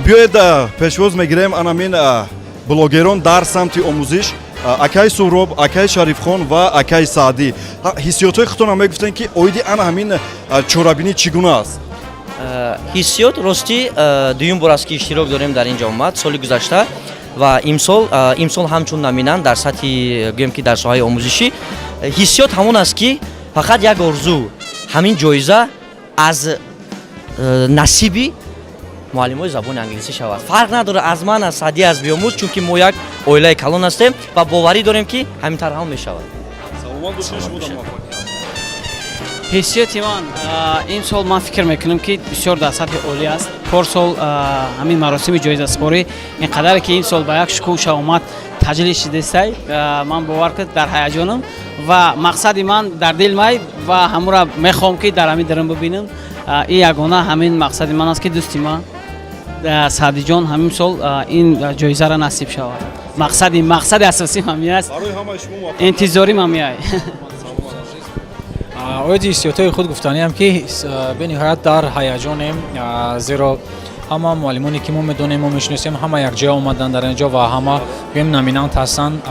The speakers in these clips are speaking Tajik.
بیاید پشوز میگیریم انامین بلوگران در سمت آموزش اکای سهراب، اکای شریفخان و اکای سعدی. حسیاتای خودتون هم گفتن که اویدی انا همین چورابینی چگونه است؟ حسیات راستی دویم بار است که اشتراک داریم در این جامعات سال گذشته و امسال همچون نامینان در سطح گویم که در ساحه آموزشی. حسیات همون است که فقط یک آرزو همین جایزه از نصیبی معلمای زبان انگلیسی شود. فرق نداره از من از سعدی از بیاموز، چون که ما یک اویلای کلان هستیم و باوری داریم که همین طرح هم میشود. حسیت من این سال من فکر میکنم که بسیار در سطح عالی است. پارسال همین مراسم جایزه سپاری اینقدر که این سال با یک شکوه آمد تجلیل شده است. من باور کرد در هیجانم و مقصد من در دل می و همون را میخوام که در همین درم ببینم. این یگانه همین مقصد من است که دوستی من سعدی جان همین سال این جایزه را نصیب شود. مقصد اساسی همین است. انتظاری همین است. اویدی حسیاتای خود گفتنی هم که به نهایت در هیجانیم، زیرا همه معلمانی که ما میدونیم و میشناسیم همه یک جا اومدن در اینجا و همه بهم نامینانت هستن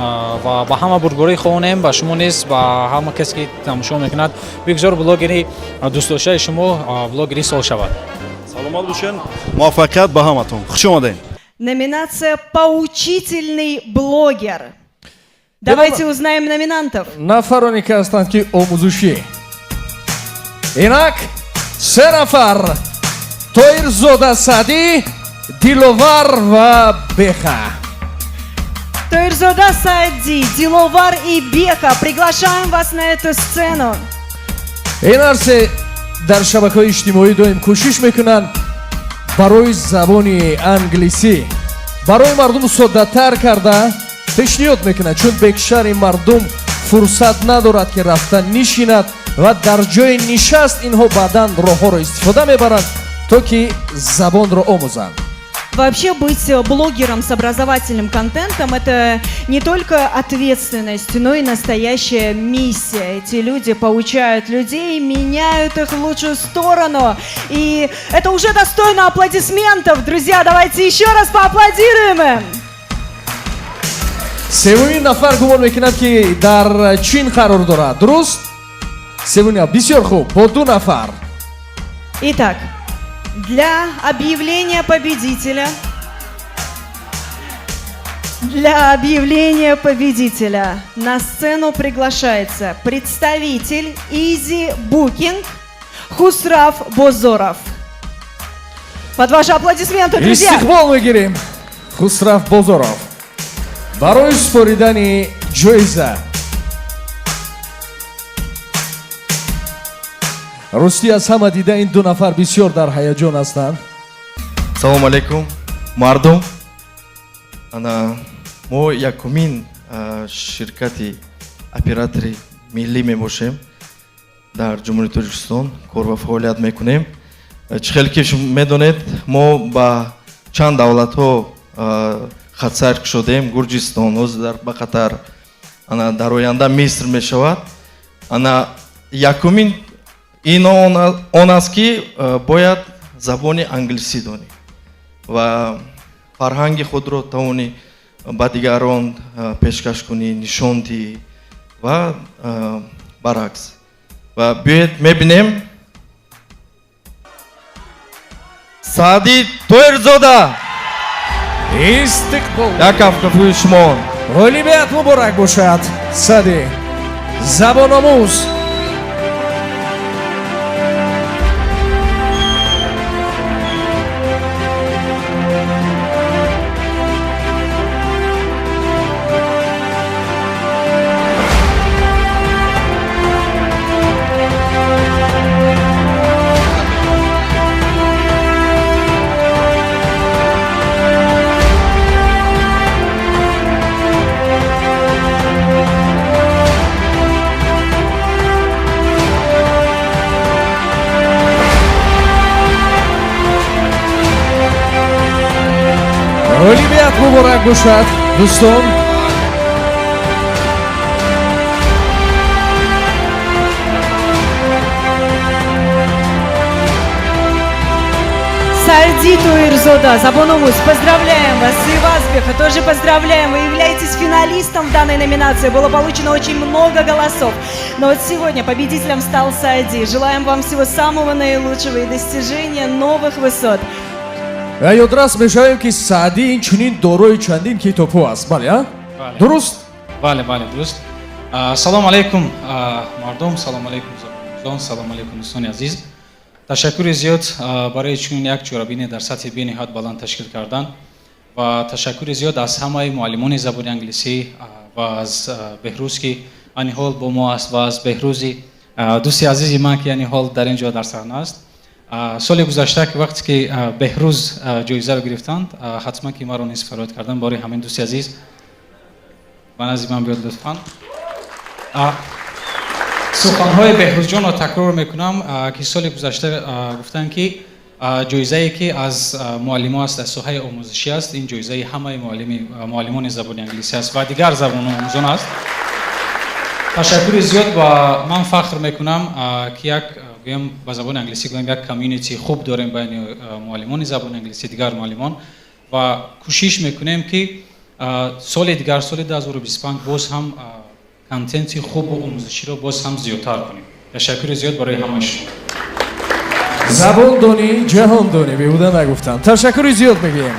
و با همه برگوری خوانیم با شما نیست و همه کسی که تماشا میکند بگذار بلاگری دوست داشته شما بلاگری سال شود. سلامت باشین، موفقیت به همتون. خوش اومدین. Номинация «Поучительный блогер». Давайте узнаем номинантов. нафароне ки ҳастанд ки омӯзишӣ. инак се нафар: Тоирзода Саъдӣ, Диловар ва Беха. Тоирзода Саъдӣ, Диловар и Беха. Приглашаем вас на эту сцену. ин арсе дар шабакаҳои иҷтимоӣ доим кӯшиш мекунанд барои забони англисӣ барои мардум соддатар карда пешниҳод мекунад, чун бекшари мардум фурсат надорад ки рафта нишинад ва дар ҷои нишаст инҳо баъдан роҳҳоро истифода мебаранд то ки забонро омӯзанд. Вообще быть блогером с образовательным контентом — это не только ответственность, но и настоящая миссия. Эти люди поучают людей, меняют их в лучшую сторону. И это уже достойно аплодисментов. Друзья, давайте еще раз поаплодируем им. севумин нафар гумон мекунад ки дар чин қарор дорад. дуруст? севумин бисёр хуб, бо ду нафар. Итак, для объявления победителя на сцену приглашается представитель Easy Booking Хусраф Бозоров. Под ваши аплодисменты, друзья! истиқбол мегирем Хусраф Бозоров барои супоридани ҷоиза. рости аз ҳама дида ин ду нафар бисёр дар ҳаяҷон ҳастанд. салому алайкум мардум. мо якумин ширкати оператори миллӣ мебошем дар ҷумҳурии Тоҷикистон кор ва фаъолият мекунем. чӣ хеле ки медонед мо ба чанд давлатҳо хатсайр шудем: Гурҷистон, ба Қатар, дар оянда Миср мешавад. Якумин ин он аст ки бояд забони англисӣ донӣ ва фарҳанги худро тавонӣ ба дигарон пешкаш кунӣ, нишон диҳӣ ва баръакс. ва биёед мебинем Саъдӣ Тоирзода. истиқбол. як ҳафтаи шумо. ғолибият муборак бошад. Саъдӣ забономӯз. ғолибият муборак бошад дӯстон. Сади Туирзода, Забономус, поздравляем вас. И вас, Беха, тоже поздравляем. Вы являетесь финалистом в данной номинации. Было получено очень много голосов. Но вот сегодня победителем стал Сади. Желаем вам всего самого наилучшего и достижения новых высот. ёдрас мешавем ки Саади ин чунин дорои чандин китобҳо аст, бале а? Бале. Дуруст? бале дуруст. Салом алейкум мардум, салом алейкум забонизон, салом алейкум дӯстони азиз. Ташаккури зиёд барои чунин як чорабине дар сатҳи бениҳоят баланд ташкил кардан ва ташаккури зиёд аз ҳамаи муаллимони забони англисӣ ва аз Беҳрӯз ки айни ҳол бо мо аст ва аз Беҳрӯзи дӯсти азизи ман ки айни ҳол дар ин ҷо дар саҳна аст. соли гузашта ки вақте ки Беҳрӯз ҷоизаро гирифтанд, ҳатман ки маро низ фароят кардан бори ҳамин дӯсти азиз ба назди ман биёд лутфан. суханҳои Беҳрӯзҷонро такрор мекунам ки соли гузашта гуфтанд ки ҷоизае ки аз муаллимон аст дар соҳаи омӯзишӣ аст, ин ҷоизаи ҳамаи муаллимони забони англисӣ аст ва дигар забономӯзон аст. ташаккури зиёд ва ман фахр мекунам ки як гӯям ба забони англисӣ гӯям як комьюнити хуб дорем байни муаллимони забони англисӣ, дигар муаллимон ва кӯшиш мекунем ки соли дигар, соли 2025 боз ҳам контенти хубу омӯзиширо боз ҳам зиёдтар кунем. ташаккури зиёд барои ҳамаи шумо. забондонӣ ҷаҳондонӣ беҳуда нагуфтам. Ташаккури зиёд мегӯем.